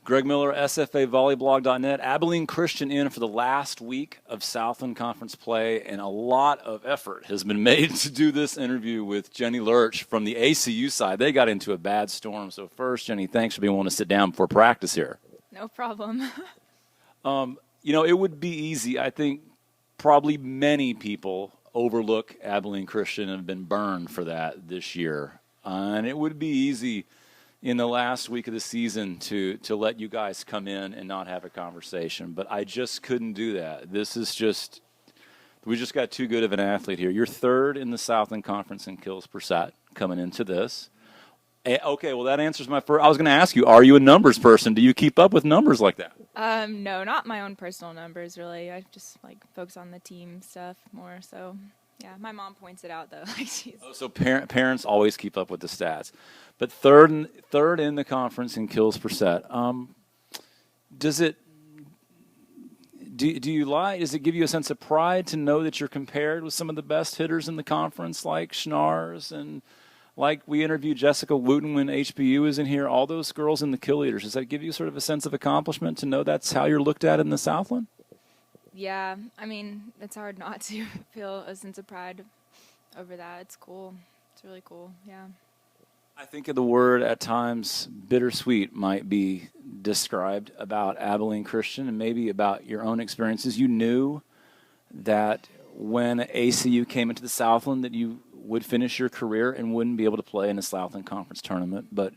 Greg Miller, SFAVolleyBlog.net. Abilene Christian in for the last week of Southland Conference play, and a lot of effort has been made to do this interview with Jennie Loerch from the ACU side. They got into a bad storm. So first, Jennie, thanks for being willing to sit down before practice here. No problem. It would be easy. I think probably many people overlook Abilene Christian and have been burned for that this year. And it would be easy in the last week of the season to let you guys come in and not have a conversation. But I just couldn't do that. We just got too good of an athlete here. You're third in the Southland Conference in kills per set coming into this. Okay, well, that answers my first. I was going to ask you, are you a numbers person? Do you keep up with numbers like that? No, not my own personal numbers, really. I just focus on the team stuff more. So, yeah, my mom points it out, though. So parents always keep up with the stats. But third in the conference in kills per set. Does it give you a sense of pride to know that you're compared with some of the best hitters in the conference, like Schnars and like we interviewed Jessica Wooten when HBU was in here, all those girls in the kill leaders? Does that give you sort of a sense of accomplishment to know that's how you're looked at in the Southland? Yeah, I mean, it's hard not to feel a sense of pride over that. It's cool. It's really cool, yeah. I think the word at times bittersweet might be described about Abilene Christian and maybe about your own experiences. You knew that when ACU came into the Southland that you would finish your career and wouldn't be able to play in a Southland Conference tournament. But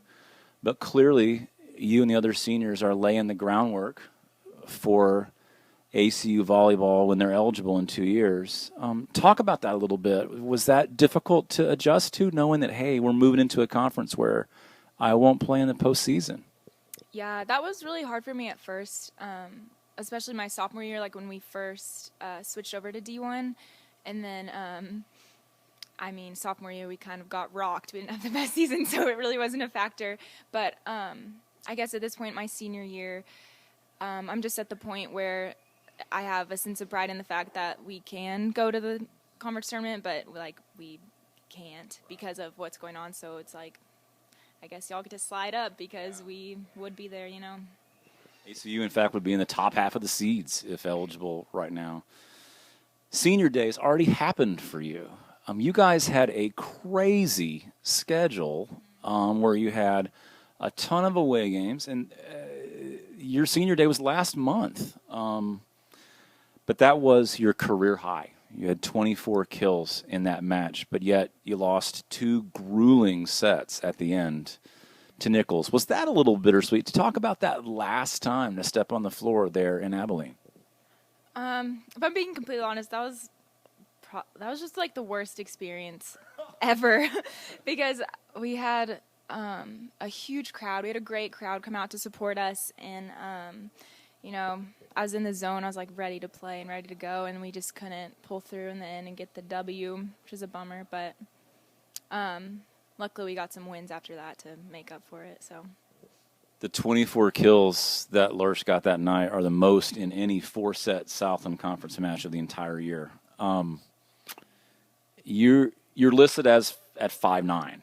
clearly you and the other seniors are laying the groundwork for ACU volleyball when they're eligible in 2 years. Talk about that a little bit. Was that difficult to adjust to, knowing that, hey, we're moving into a conference where I won't play in the postseason? Yeah, that was really hard for me at first, especially my sophomore year, when we first switched over to D1. And then, sophomore year we kind of got rocked. We didn't have the best season, so it really wasn't a factor. But I guess at this point, my senior year, I'm just at the point where I have a sense of pride in the fact that we can go to the conference tournament, but we can't because of what's going on. So it's I guess y'all get to slide up because we would be there, ACU, in fact, would be in the top half of the seeds if eligible right now. Senior days already happened for you. You guys had a crazy schedule where you had a ton of away games, and your senior day was last month. But that was your career high. You had 24 kills in that match, but yet you lost 2 grueling sets at the end to Nichols. Was that a little bittersweet? To talk about that last time to step on the floor there in Abilene. If I'm being completely honest, that was just the worst experience ever because we had a huge crowd. We had a great crowd come out to support us, and I was in the zone. I was ready to play and ready to go, and we just couldn't pull through in the end and get the W, which is a bummer. But luckily, we got some wins after that to make up for it. So the 24 kills that Loerch got that night are the most in any 4-set Southland Conference match of the entire year. You're listed as at 5'9"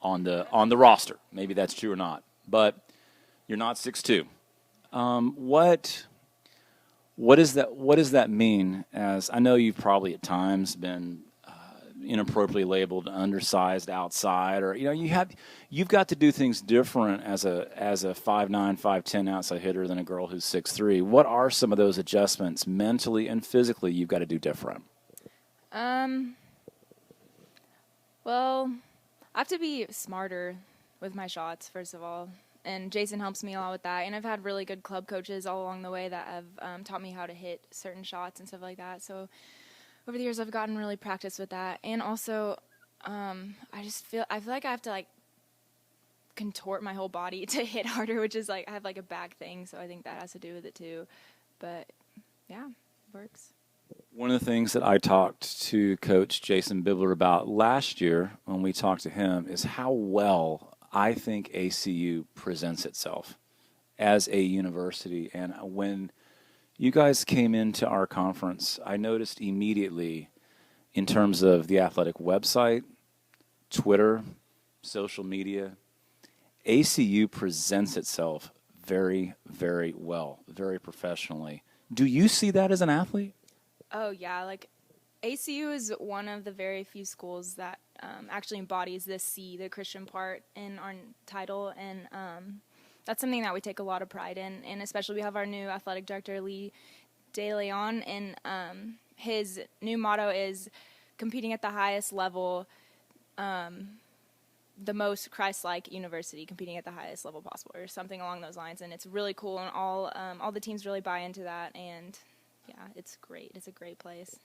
on the roster. Maybe that's true or not, but you're not 6'2". What does that mean? As I know you've probably at times been inappropriately labeled undersized outside, or you've got to do things different as a 5'9", 5'10" outside hitter than a girl who's 6'3". What are some of those adjustments mentally and physically you've got to do different? Well, I have to be smarter with my shots, first of all. And Jason helps me a lot with that. And I've had really good club coaches all along the way that have taught me how to hit certain shots and stuff like that. So over the years, I've gotten really practice with that. And also, I feel like I have to contort my whole body to hit harder, which is I have a back thing. So I think that has to do with it too. But yeah, it works. One of the things that I talked to Coach Jason Bibler about last year when we talked to him is how well I think ACU presents itself as a university. And when you guys came into our conference, I noticed immediately in terms of the athletic website, Twitter, social media, ACU presents itself very, very well, very professionally. Do you see that as an athlete? Oh, yeah. Like, ACU is one of the very few schools that actually embodies the C, the Christian part, in our title. And that's something that we take a lot of pride in. And especially we have our new athletic director, Lee De Leon, and his new motto is competing at the highest level, the most Christ-like university, competing at the highest level possible, or something along those lines. And it's really cool, and all the teams really buy into that. And yeah, it's great. It's a great place.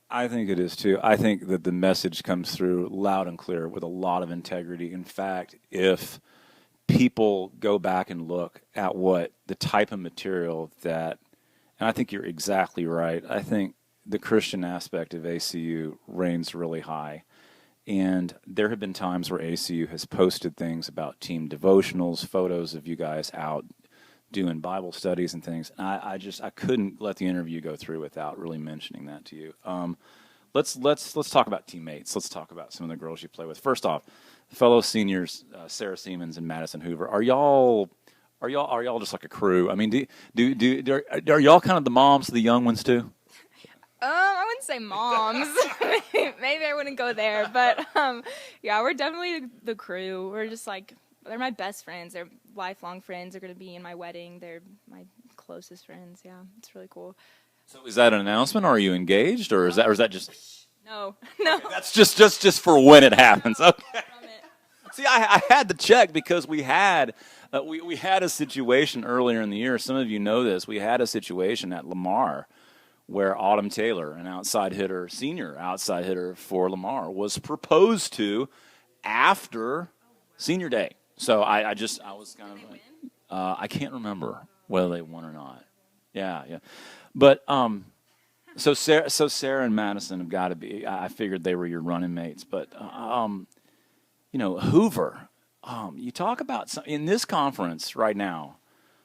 I think it is too. I think that the message comes through loud and clear with a lot of integrity. In fact, if people go back and look at what the type of material that, and I think you're exactly right, I think the Christian aspect of ACU reigns really high. And there have been times where ACU has posted things about team devotionals, photos of you guys out doing Bible studies and things. And I couldn't let the interview go through without really mentioning that to you. Let's talk about teammates. Let's talk about some of the girls you play with. First off, fellow seniors, Sarah Siemens and Madison Hoover. Are y'all just like a crew? I mean, are y'all kind of the moms of the young ones too? I wouldn't say moms. Maybe I wouldn't go there, but yeah, we're definitely the crew. We're just like, they're my best friends. They're lifelong friends. They're going to be in my wedding. They're my closest friends. Yeah, it's really cool. So is that an announcement? Or are you engaged, or is that just? No. Okay, that's just for when it happens. Okay. See, I had to check because we had a situation earlier in the year. Some of you know this. We had a situation at Lamar where Autumn Taylor, an senior outside hitter for Lamar, was proposed to after senior day. So I was kind of I can't remember whether they won or not. Yeah. But so Sarah and Madison have got to be. I figured they were your running mates, but Hoover. You talk about in this conference right now,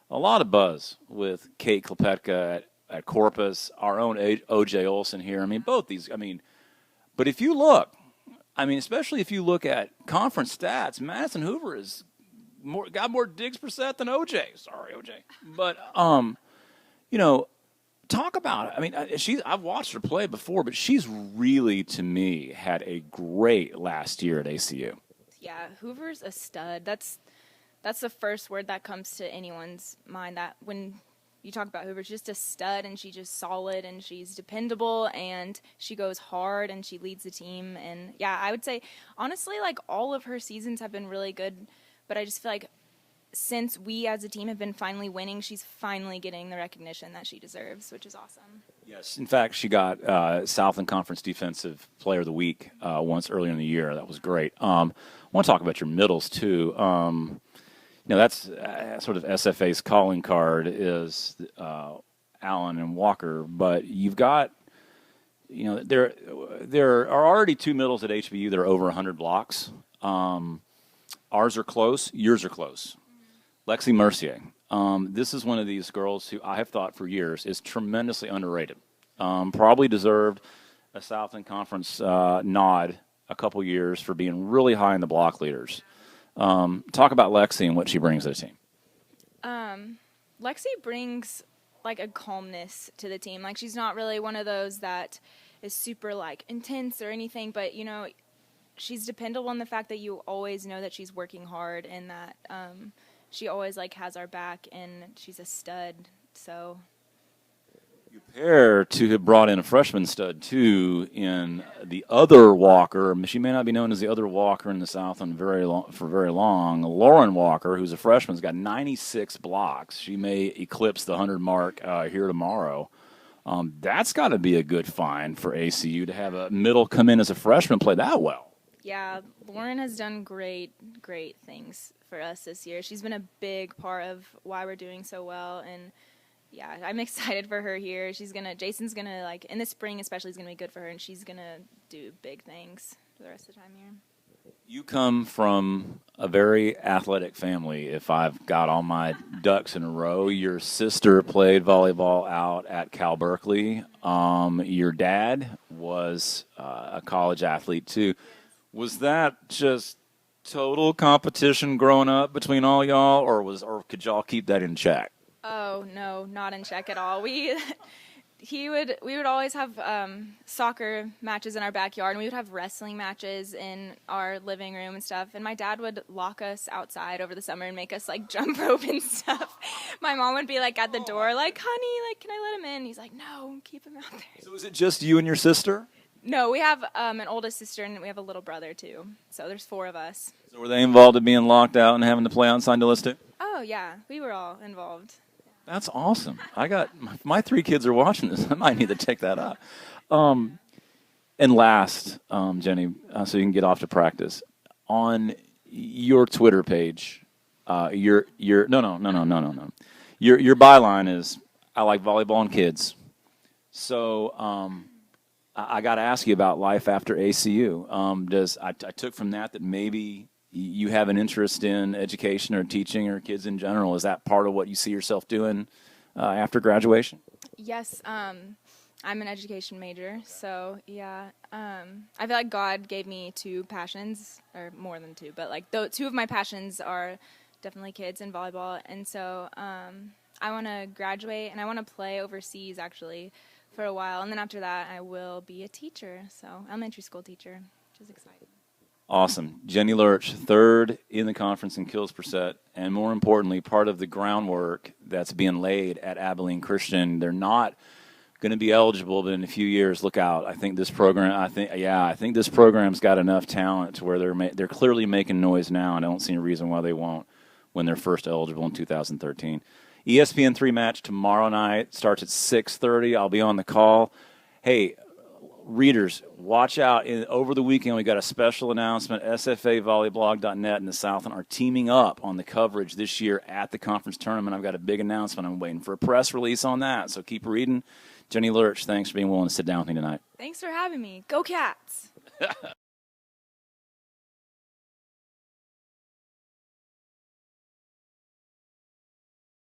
a lot of buzz with Kate Klepetka at Corpus, our own OJ Olson here. I mean, both these. I mean, but if you look, especially if you look at conference stats, Madison Hoover got more digs per set than OJ. Sorry, OJ. But talk about it. I've watched her play before, but she's really, to me, had a great last year at ACU. Yeah, Hoover's a stud. That's the first word that comes to anyone's mind. That when you talk about Hoover, she's just a stud, and she's just solid, and she's dependable, and she goes hard, and she leads the team. And yeah, I would say honestly, like, all of her seasons have been really good, but I just feel like since we as a team have been finally winning, she's finally getting the recognition that she deserves, which is awesome. Yes, in fact, she got Southland Conference Defensive Player of the Week once earlier in the year. That was great. I want to talk about your middles too. That's sort of SFA's calling card is Allen and Walker, but you've got, there are already two middles at HBU that are over 100 blocks. Ours are close. Yours are close. Lexi Mercier. This is one of these girls who I have thought for years is tremendously underrated. Probably deserved a Southland Conference nod a couple years for being really high in the block leaders. Talk about Lexi and what she brings to the team. Lexi brings like a calmness to the team. Like, she's not really one of those that is super like intense or anything, but she's dependable in the fact that you always know that she's working hard and that she always like has our back, and she's a stud. So you pair to have brought in a freshman stud too in the other Walker. She may not be known as the other Walker in the Southland for very long. Lauren Walker, who's a freshman, has got 96 blocks. She may eclipse the 100 mark here tomorrow. That's got to be a good find for ACU to have a middle come in as a freshman play that well. Yeah, Lauren has done great things for us this year. She's been a big part of why we're doing so well, and yeah, I'm excited for her here. Jason's gonna, like, in the spring especially, is gonna be good for her, and she's gonna do big things for the rest of the time here. You come from a very athletic family, if I've got all my ducks in a row. Your sister played volleyball out at Cal Berkeley. Your dad was a college athlete too. Was that just total competition growing up between all y'all, or could y'all keep that in check? Oh no, not in check at all. We would always have soccer matches in our backyard, and we would have wrestling matches in our living room and stuff. And my dad would lock us outside over the summer and make us like jump rope and stuff. My mom would be like at the door, like, "Honey, like, can I let him in?" He's like, "No, keep him out there." So is it just you and your sister? No, we have an oldest sister and we have a little brother too. So there's 4 of us. So were they involved in being locked out and having to play outside to list it? Oh yeah, we were all involved. That's awesome. I got my 3 kids are watching this. I might need to check that out. And last, Jenny, so you can get off to practice on your Twitter page. Your no. Your byline is "I like volleyball and kids." So I got to ask you about life after ACU. I took from that maybe you have an interest in education or teaching or kids in general. Is that part of what you see yourself doing after graduation? Yes, I'm an education major, so yeah. I feel like God gave me 2 passions, or more than 2, but like 2 of my passions are definitely kids and volleyball, and so I want to graduate and I want to play overseas actually for a while, and then after that I will be a teacher, so elementary school teacher, which is exciting. Awesome. Jennie Loerch, 3rd in the conference in kills per set, and more importantly, part of the groundwork that's being laid at Abilene Christian. They're not going to be eligible, but in a few years, look out. I think this this program's got enough talent to where they're clearly making noise now, and I don't see any reason why they won't when they're first eligible in 2013. ESPN3 match tomorrow night starts at 6:30. I'll be on the call. Hey, readers, watch out. Over the weekend, we got a special announcement. SFAVolleyBlog.net and the Southland are teaming up on the coverage this year at the conference tournament. I've got a big announcement. I'm waiting for a press release on that, so keep reading. Jennie Loerch, thanks for being willing to sit down with me tonight. Thanks for having me. Go Cats!